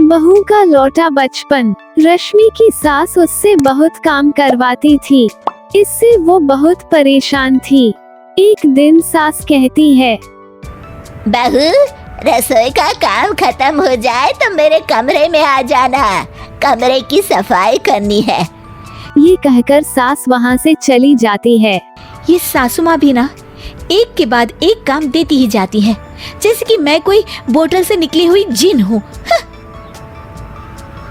बहू का लौटा बचपन। रश्मि की सास उससे बहुत काम करवाती थी, इससे वो बहुत परेशान थी। एक दिन सास कहती है, बहू, रसोई का काम खत्म हो जाए तो मेरे कमरे में आ जाना, कमरे की सफाई करनी है। ये कहकर सास वहाँ से चली जाती है। ये सासू माँ भी ना एक के बाद एक काम देती ही जाती है, जैसे कि मैं कोई बोतल से निकली हुई जिन हूँ।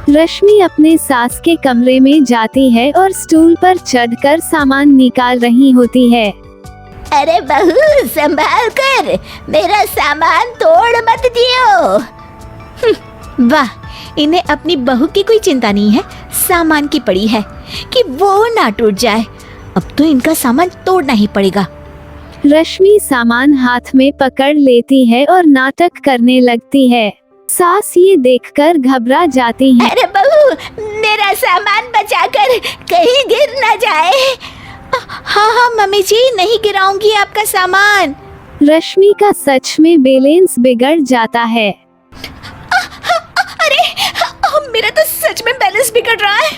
रश्मि अपने सास के कमरे में जाती है और स्टूल पर चढ़कर सामान निकाल रही होती है। अरे बहू, संभाल कर, मेरा सामान तोड़ मत दियो। वाह, इन्हें अपनी बहू की कोई चिंता नहीं है, सामान की पड़ी है कि वो ना टूट जाए। अब तो इनका सामान तोड़ना ही पड़ेगा। रश्मि सामान हाथ में पकड़ लेती है और नाटक करने लगती है। सास ये देखकर घबरा जाती है। अरे बहू, मेरा सामान बचाकर कहीं गिर न जाए। हाँ हाँ मम्मी जी, नहीं गिराऊंगी आपका सामान। रश्मि का सच में बैलेंस बिगड़ जाता है। अरे मेरा तो सच में बैलेंस बिगड़ रहा है।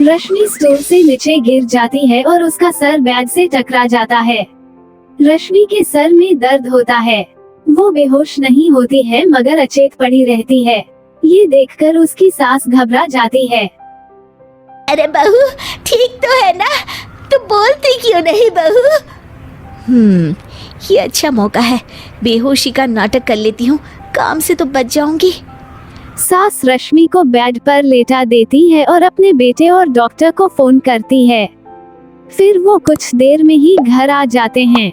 रश्मि स्टूल से नीचे गिर जाती है और उसका सर बैग से टकरा जाता है। रश्मि के सर में दर्द होता है। वो बेहोश नहीं होती है मगर अचेत पड़ी रहती है। ये देखकर उसकी सास घबरा जाती है। अरे बहू, ठीक तो है ना? तू बोलती क्यों नहीं बहू? ये अच्छा मौका है, बेहोशी का नाटक कर लेती हूँ, काम से तो बच जाऊंगी। सास रश्मि को बेड पर लेटा देती है और अपने बेटे और डॉक्टर को फोन करती है। फिर वो कुछ देर में ही घर आ जाते हैं।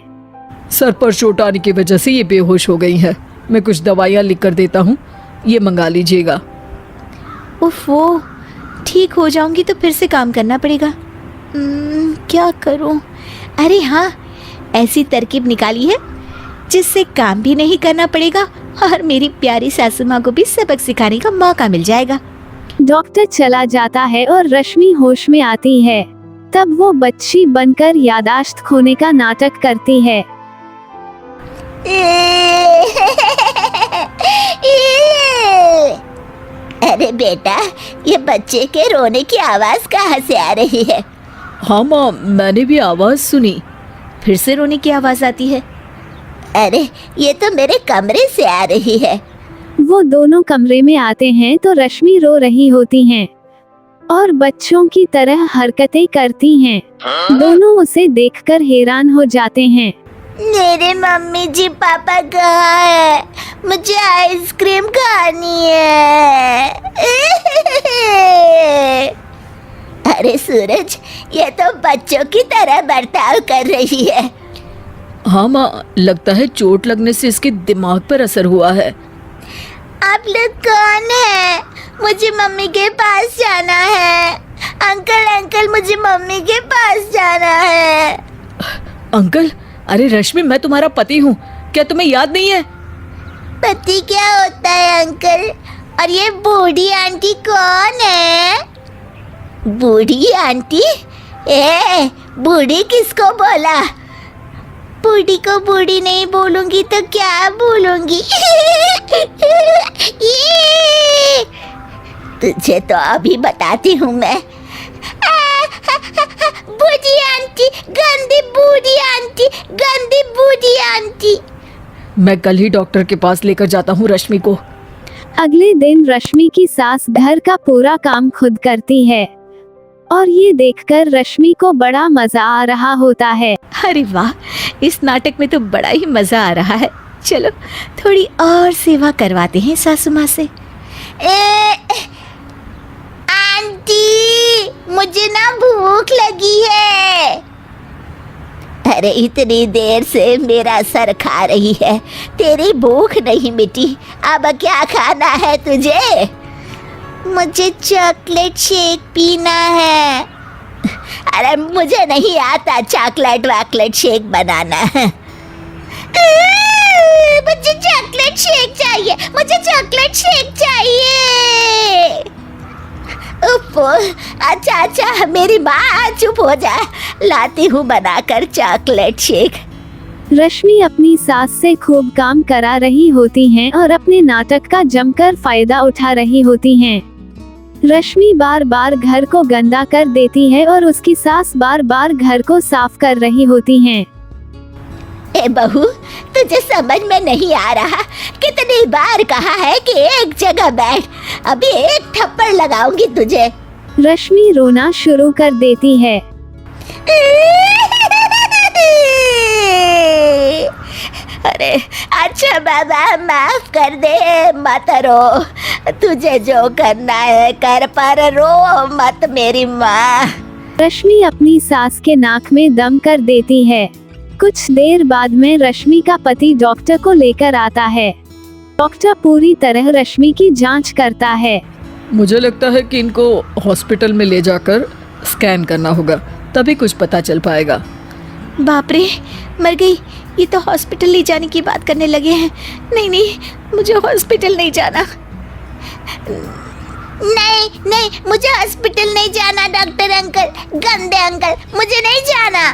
सर पर चोट आने की वजह से ये बेहोश हो गई है। मैं कुछ दवाइयाँ लिख कर देता हूँ, ये मंगा लीजिएगा। उफ, वो ठीक हो जाऊंगी तो फिर से काम करना पड़ेगा। क्या करूं? अरे हाँ, ऐसी तरकीब निकाली है जिससे काम भी नहीं करना पड़ेगा और मेरी प्यारी सासू माँ को भी सबक सिखाने का मौका मिल जाएगा। डॉक्टर चला जाता है और रश्मि होश में आती है। तब वो बच्ची बनकर यादाश्त खोने का नाटक करती है। अरे बेटा, ये बच्चे के रोने की आवाज कहाँ से आ रही है? हाँ माँ, मैंने भी आवाज सुनी। फिर से रोने की आवाज आती है। अरे ये तो मेरे कमरे से आ रही है। वो दोनों कमरे में आते हैं तो रश्मि रो रही होती हैं और बच्चों की तरह हरकतें करती हैं। दोनों उसे देखकर हैरान हो जाते हैं। मेरे मम्मी जी पापा कहाँ है? मुझे आइसक्रीम खानी है। अरे सूरज, ये तो बच्चों की तरह बर्ताव कर रही है। हाँ माँ, लगता है चोट लगने से इसके दिमाग पर असर हुआ है। आप लोग कौन है? मुझे मम्मी के पास जाना है। अंकल अंकल, मुझे मम्मी के पास जाना है। अंकल? अरे रश्मि, मैं तुम्हारा पति हूँ, क्या तुम्हें याद नहीं है? पति क्या होता है अंकल? और ये बूढ़ी आंटी कौन है? बूढ़ी आंटी? बूढ़ी किसको बोला? बूढ़ी को बूढ़ी नहीं बोलूंगी तो क्या बोलूंगी? तुझे तो अभी बताती हूँ मैं। बूढ़ी आंटी, गंदी बूढ़ी आंटी, गंदी बूढ़ी आंटी। मैं कल ही डॉक्टर के पास लेकर जाता हूँ रश्मि को। अगले दिन रश्मि की सास घर का पूरा काम खुद करती है और ये देखकर रश्मि को बड़ा मजा आ रहा होता है। अरे वाह, इस नाटक में तो बड़ा ही मजा आ रहा है। चलो थोड़ी और सेवा करवाते हैं सासू माँ से। आंटी, मुझे ना भूख लगी है। अरे इतनी देर से मेरा सर खा रही है, तेरी भूख नहीं मिटी। अब क्या खाना है तुझे? मुझे चॉकलेट शेक पीना है। अरे मुझे नहीं आता चॉकलेट वाकलेट शेक बनाना। मुझे चॉकलेट शेक चाहिए, मुझे चॉकलेट शेक चाहिए। अच्छा, मेरी माँ चुप हो जा, लाती हूँ बनाकर चॉकलेट शेक। रश्मि अपनी सास से खूब काम करा रही होती हैं और अपने नाटक का जमकर फायदा उठा रही होती हैं। रश्मि बार बार घर को गंदा कर देती है और उसकी सास बार बार घर को साफ कर रही होती हैं। ए बहू, तुझे समझ में नहीं आ रहा? कितनी बार कहा है कि एक जगह बैठ, अभी एक थप्पड़ लगाऊंगी तुझे। रश्मि रोना शुरू कर देती है। अरे अच्छा बाबा, माफ कर दे, मत रो। तुझे जो करना है कर, पर रो मत मेरी माँ। रश्मि अपनी सास के नाक में दम कर देती है। कुछ देर बाद में रश्मि का पति डॉक्टर को लेकर आता है। डॉक्टर पूरी तरह रश्मि की जांच करता है। मुझे लगता है कि इनको हॉस्पिटल में ले जाकर स्कैन करना होगा, तभी कुछ पता चल पाएगा। बाप रे, मर गई। ये तो हॉस्पिटल ले जाने की बात करने लगे हैं। नहीं नहीं, मुझे हॉस्पिटल नहीं जाना। नहीं नहीं, मुझे हॉस्पिटल नहीं जाना डॉक्टर अंकल, गंदे अंकल, मुझे नहीं जाना।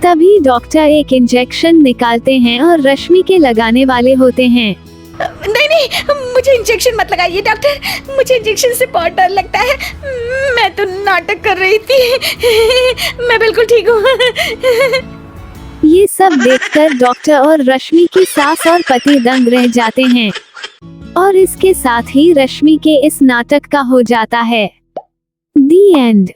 तभी डॉक्टर एक इंजेक्शन निकालते हैं और रश्मि के लगाने वाले होते हैं। नहीं नहीं, मुझे इंजेक्शन मत लगाइए डॉक्टर, मुझे इंजेक्शन से बहुत डर लगता है। मैं तो नाटक कर रही थी, मैं बिल्कुल ठीक हूँ। ये सब देखकर डॉक्टर और रश्मि की सास और पति दंग रह जाते हैं। और इसके साथ ही रश्मि के इस नाटक का हो जाता है दी एंड।